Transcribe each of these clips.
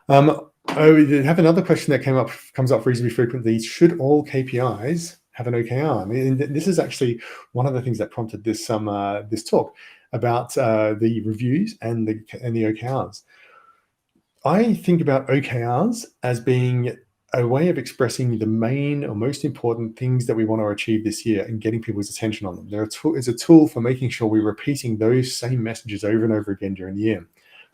We have another question that comes up reasonably frequently. Should all KPIs have an OKR? And this is actually one of the things that prompted this talk about the reviews and the OKRs. I think about OKRs as being a way of expressing the main or most important things that we want to achieve this year and getting people's attention on them. It's a tool for making sure we're repeating those same messages over and over again during the year.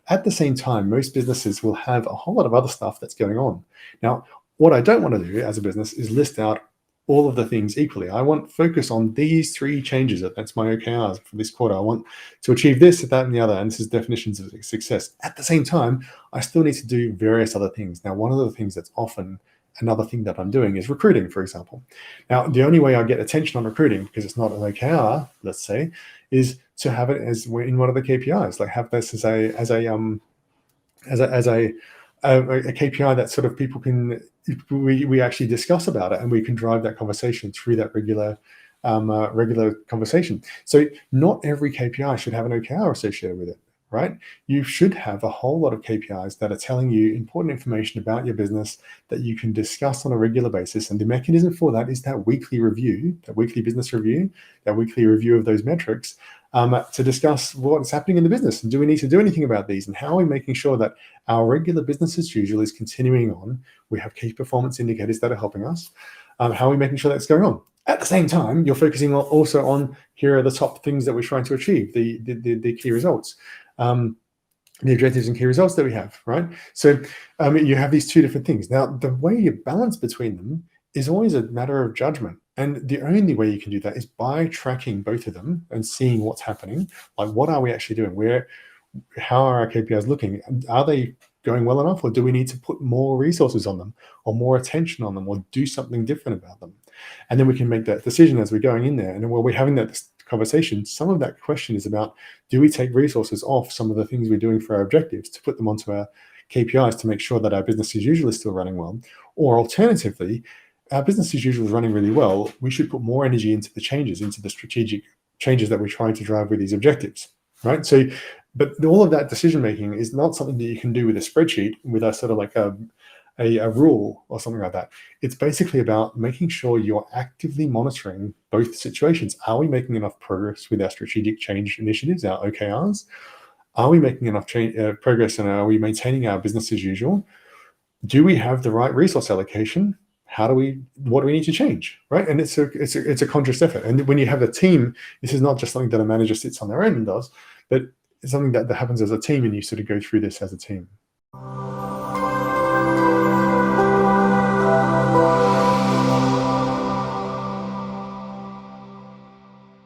At the same time, most businesses will have a whole lot of other stuff that's going on. Now, what I don't want to do as a business is list out all of the things equally. I want focus on these three changes. That's my OKRs for this quarter. I want to achieve this, that, and the other. And this is definitions of success. At the same time, I still need to do various other things. Now, one of the things that's often another thing that I'm doing is recruiting, for example. Now, the only way I get attention on recruiting, because it's not an OKR, let's say, is to have it as in one of the KPIs, like have this as a KPI that sort of people can we actually discuss about it, and we can drive that conversation through that regular conversation. So not every KPI should have an OKR associated with it, right? You should have a whole lot of KPIs that are telling you important information about your business that you can discuss on a regular basis. And the mechanism for that is that weekly review, that weekly business review, that weekly review of those metrics, to discuss what's happening in the business, and do we need to do anything about these, and how are we making sure that our regular business as usual is continuing on. We have key performance indicators that are helping us. How are we making sure that's going on? At the same time, you're focusing also on, here are the top things that we're trying to achieve, the key results, the objectives and key results that we have, right? So you have these two different things. Now, the way you balance between them is always a matter of judgment. And the only way you can do that is by tracking both of them and seeing what's happening. Like, what are we actually doing? How are our KPIs looking? Are they going well enough, or do we need to put more resources on them, or more attention on them, or do something different about them? And then we can make that decision as we're going in there. And while we're having that conversation, some of that question is about, do we take resources off some of the things we're doing for our objectives to put them onto our KPIs to make sure that our business as usual is still running well? Or alternatively, our business as usual is running really well. We should put more energy into the strategic changes that we're trying to drive with these objectives, right? So, but all of that decision making is not something that you can do with a spreadsheet, with a sort of like a rule or something like that. It's basically about making sure you're actively monitoring both situations. Are we making enough progress with our strategic change initiatives, our OKRs? Are we making enough progress, and are we maintaining our business as usual? Do we have the right resource allocation? What do we need to change, right? And it's a conscious effort. And when you have a team, this is not just something that a manager sits on their own and does, but it's something that happens as a team, and you sort of go through this as a team.